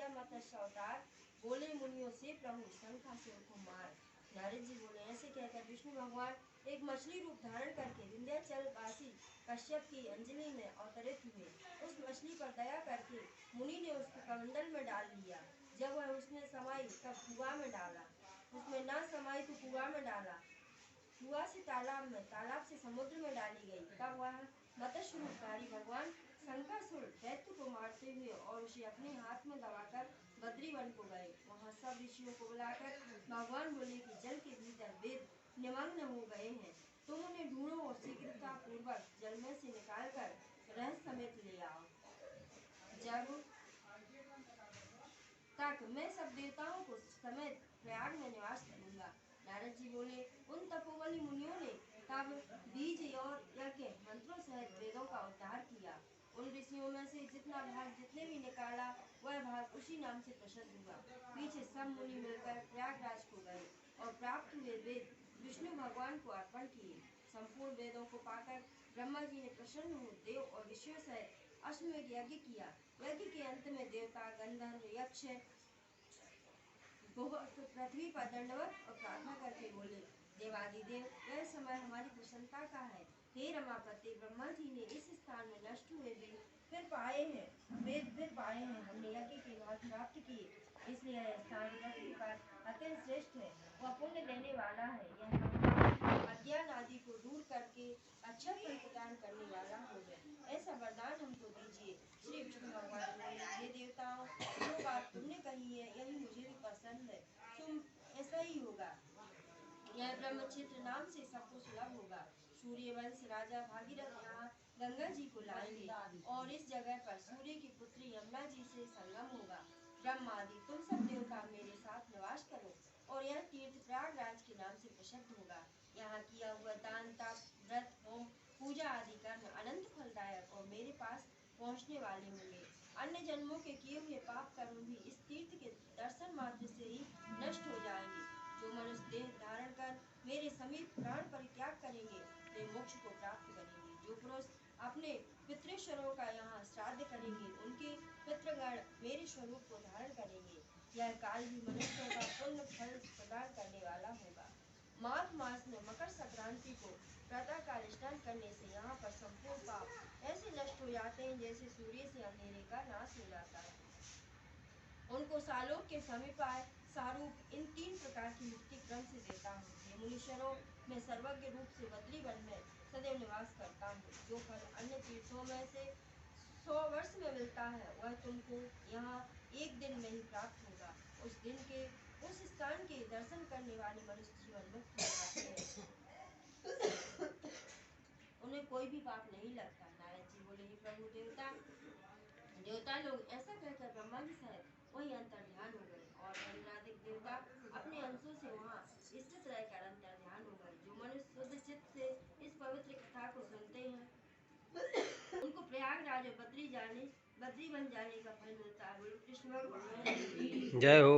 लिया मत्स्य अवतार, बोले मुनियों से प्रभु शंखासुर को मार। नारद जी बोले, ऐसे कहकर विष्णु भगवान एक मछली रूप धारण करके विंध्याचल वासी कश्यप की अंजलि में अवतरित हुए। उस मछली पर दया करके मुनि ने उसको कमंडल में डाल लिया। जब वह उसमें समाई तब कुआं में डाला, उसमें न समाई तो कुआं में डाला, कुआं से तालाब में, तालाब से समुद्र में डाली गई। तब वह मत्स्य रूपधारी भगवान शंखासुर दैत्य को मारते हुए और उसे अपने हाथ में दबाकर बद्री वन को गए। वहां सब ऋषियों को बुलाकर भगवान बोले कि जल के भीतर वेद निमग्न हो गए हैं, तुम उन्हें ढूंढो और शीघ्रता पूर्वक जल में से निकालकर रहस्य समेत ले आओ। जब तक मैं सब देवताओं को समेत प्रयाग में निवास करूंगा। नारद जी बोले, उन तपोबली मुनियों ने तब बीज और यज्ञ मंत्रों सहित वेदों का उद्धार किया। उन ऋषियों में से जितना भाग जितने भी निकाला वह भाग उसी नाम से प्रसिद्ध हुआ। पीछे सब मुनि मिलकर प्रयागराज को गए और प्राप्त हुए वेद विष्णु भगवान को अर्पण किए। संपूर्ण वेदों को पाकर ब्रह्मा जी ने प्रसन्न हो देव और ऋषियों सहित अश्वमेध यज्ञ किया। यज्ञ के अंत में देवता, गंधर्व, यक्ष पृथ्वी पर दंडवत और प्रार्थना करके बोले, देवादिदेव, यह समय हमारी प्रसन्नता का है। हे रमापति, ब्रह्मा जी ने इस स्थान में नष्ट हुए वेद फिर पाए हैं, हमने यज्ञ के बाद प्राप्त किए, इसलिए यह स्थान पृथ्वी पर अत्यंत श्रेष्ठ है। वह पुण्य देने वाला है, यह हमारे अज्ञान आदि को दूर करके अच्छा फल प्रदान करने वाला हो गए। ऐसा वरदान हमको दीजिए। श्री विष्णु भगवान बोले, हे देवताओं, जो बात तुमने कही है यही मुझे भी पसंद है, तुम ऐसा ही होगा। यह ब्रह्मक्षेत्र नाम से सबको सुलभ होगा। सूर्यवंश राजा भागीरथ यहाँ गंगा जी को लाएंगे और इस जगह पर सूर्य की पुत्री यमुना जी से संगम होगा। ब्रह्मादि तुम सब देवता मेरे साथ निवास करो और यह तीर्थ प्रयागराज के नाम से प्रसिद्ध होगा। यहाँ किया हुआ दान, तप, व्रत, होम, पूजा आदि कर्म अनंत फलदायक और मेरे पास पहुँचने वाले होंगे। अन्य जन्मों के किए हुए पाप कर्म भी इस तीर्थ के दर्शन मात्र से ही नष्ट हो जाएंगे। जो मनुष्य देह धारण कर मेरे समीप प्राण परित्याग करेंगे वे मोक्ष को प्राप्त करेंगे। जो पुरुष अपने पितृश्वरों का यहाँ श्राद्ध करेंगे उनके पितृगण मेरे स्वरूप को धारण करेंगे। यह काल भी मनुष्यों का पुण्य फल प्रदान करने वाला होगा। माघ मास में मकर संक्रांति को प्रातः काल स्नान करने से यहाँ पर संपूर्ण पाप ऐसे नष्ट हो जाते हैं जैसे सूर्य से अंधेरे का नाश हो जाता है। उनको सालोक के समीप आए सारूप इन 3 प्रकार की मुक्ति क्रम से देता हूँ। हे मुनीश्वरों, मैं सर्वज्ञ रूप से बद्री वन में सदैव निवास करता हूँ। जो फल अन्य तीर्थों में से 100 वर्ष में मिलता है वह तुमको यहाँ एक दिन में ही प्राप्त होगा। उस स्थान के दर्शन करने वाले मनुष्य जीवन मुक्त हो जाते हैं, उन्हें कोई भी पाप नहीं लगता। नारद जी बोले, हे प्रभु, देवता लोग ऐसा कहकर ब्रह्मा जी सहित वही अंतर ध्यान हो गए और इंद्रादिक देवता अपने अंशों से वहाँ स्थित रहकर अंतर ध्यान हो गए। जो मनुष्य शुद्ध चित्त से इस पवित्र कथा को सुनते हैं उनको प्रयागराज और बद्री बन जाने का फल मिलता है। बोले कृष्ण भगवान जय हो।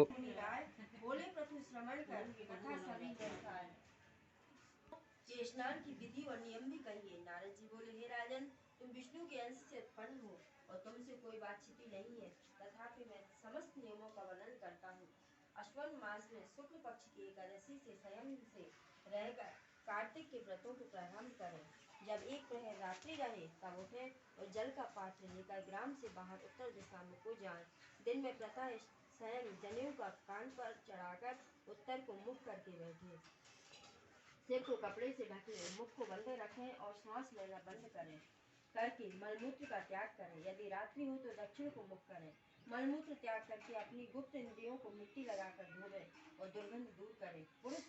बोले प्रथु श्रवण कर कथा सभी दर्शाए के स्नान की विधि और नियम भी कहिए। नारद जी बोले, हे राजन, तुम विष्णु के अंश से उत्पन्न हो और तुमसे कोई बातचीत नहीं है, तथापि मैं समस्त नियमों का वर्णन करता हूँ। अश्विन मास में शुक्ल पक्ष की एकादशी से संयम से रहकर कार्तिक के व्रतों को प्रारंभ करें। जब एक प्रहर रात्रि रहे तब उठे और जल का पात्र लेकर ग्राम से बाहर उत्तर दिशा में को जाए। दिन में प्रातः स्वयं जनेऊ का कान पर चढ़ाकर उत्तर को मुख करके बैठे, सिर को कपड़े से ढके, मुख को बंद रखें और सांस लेना बंद करें करके मलमूत्र का त्याग करें। यदि रात्रि हो तो दक्षिण को मुख करें। मलमूत्र त्याग करके अपनी गुप्त इंद्रियों को मिट्टी लगाकर धोवें और दुर्गंध दूर करें। पुरुष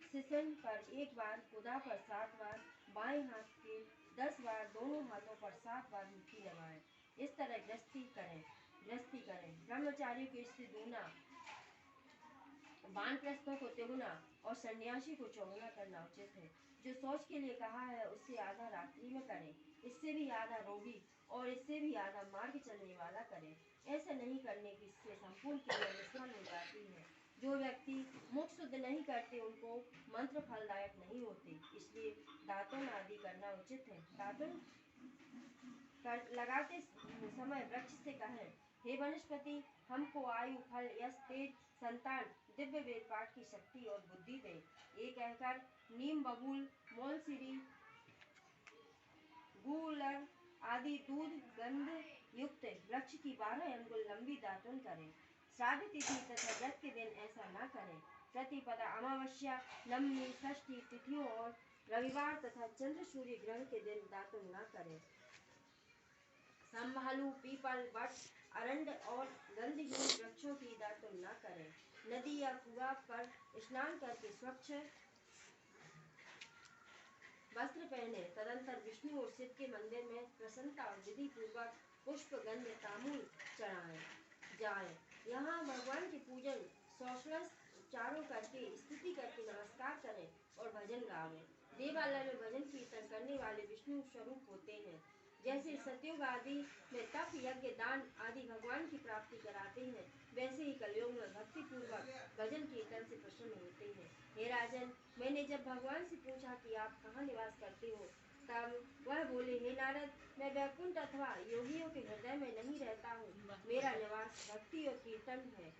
सिसन पर 1 बार, कुदा पर 7 बार, बाएं हाथ के 10 बार, दोनों हाथों पर 7 बार मिट्टी लगाएं। इस तरह गृहस्थी करें। ब्रह्मचारियों की स्त्री दूना, वानप्रस्थों को तिगुना और सन्यासी को चौगुना करना उचित है। जो शौच के लिए कहा है उससे आधा रात्रि में करें, इससे भी आधा रोगी और इससे भी आधा मार्ग चलने वाला करें। ऐसा नहीं करने की इससे संपूर्ण क्रिया निष्फल हो जाती है। जो व्यक्ति मुख शुद्ध नहीं करते उनको मंत्र फलदायक नहीं होते, इसलिए दातुन आदि करना उचित है। दातुन लगाते समय वृक्ष से कहें, हे वनस्पति, हमको आयु, फल, यश, तेज, संतान, दिव्य वेद पाठ की शक्ति और बुद्धि दे। ये कहकर नीम, बबूल, मोलसिरी, गूलर आदि दूध गंध युक्त वृक्ष की 12 अंगुल लंबी दातुन करें। श्राद्ध तिथि तथा व्रत के दिन ऐसा न करें। प्रतिपदा, अमावस्या, नवमी, षष्ठी तिथियों और रविवार तथा चंद्र सूर्य ग्रहण के दिन दातुन न करें। संभालू, पीपल, वट, अरंड और गंधहीन वृक्षों की दातुन न करें। नदी या कुआं पर स्नान करके स्वच्छ वस्त्र पहने, तदंतर विष्णु और शिव के मंदिर में प्रसन्नता और विधि पूर्वक पुष्प, गंध, तांबूल चढ़ाए जाए। यहाँ भगवान की पूजन षोडशोपचारों करके, स्तुति करके, नमस्कार करें और भजन गावें। देवालय में भजन कीर्तन करने वाले विष्णु स्वरूप होते हैं। जैसे सतयुग आदि में तप, यज्ञ, दान आदि भगवान की प्राप्ति कराते हैं, वैसे ही कलयुग में भक्ति पूर्वक भजन कीर्तन से प्रसन्न होते हैं। हे राजन, मैंने जब भगवान से पूछा कि आप कहाँ निवास करते हो, तब वह बोले, हे नारद, मैं वैकुंठ अथवा योगियों के हृदय में नहीं रहता हूँ। मेरा निवास भक्ति और कीर्तन है।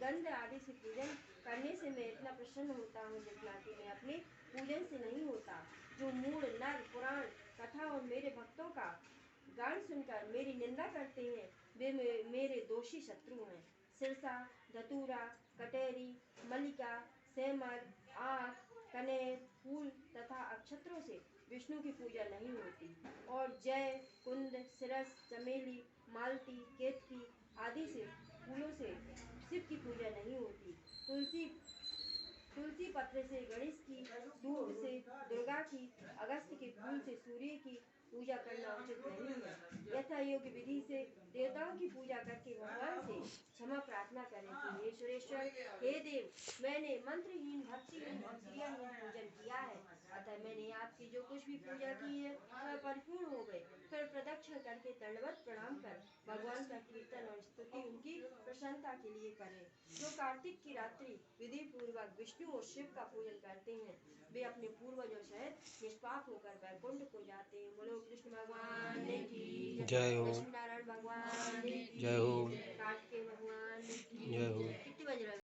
गंध आदि से पूजन करने से मैं इतना प्रसन्न होता हूँ जितना कि मैं अपने पूजन से नहीं होता। जो मूढ़ नर पुराण कथा और मेरे भक्तों का गान सुनकर मेरी निंदा करते हैं, वे मेरे दोषी शत्रु हैं। सिरसा, धतूरा, कटेरी, मल्लिका, सेमर, आक, कनेर, फूल तथा अक्षत्रों से विष्णु की पूजा नहीं होती। और जय, कुंद, सिरस, चमेली, मालती, केतकी आदि से फूलों से शिव की पूजा नहीं होती। तुलसी पत्र से गणेश की, दूब से दुर्गा की, अगस्त के फूल से सूर्य की पूजा करना उचित नहीं है। यथा योग्य विधि से देवताओं की पूजा करके भगवान से क्षमा प्रार्थना करें कि हे सुरेश्वर, हे देव, मैंने मंत्रहीन, भक्तिहीन और क्रियाहीन पूजन किया है, अतः मैंने आपकी जो कुछ भी पूजा की है वह परिपूर्ण हो गई। फिर प्रदक्षिण करके दंडवत प्रणाम कर भगवान का कीर्तन और स्तुति उनकी प्रसन्नता के लिए करें। जो कार्तिक की रात्रि विधि पूर्वक विष्णु और शिव का पूजन करते हैं, वे अपने पूर्वजों सहित निष्पाप होकर वैकुंठ को जाते हैं। बोलो कृष्ण भगवान की जय हो। लक्ष्मी नारायण भगवान की जय हो। कार्तिकेय भगवान की जय हो।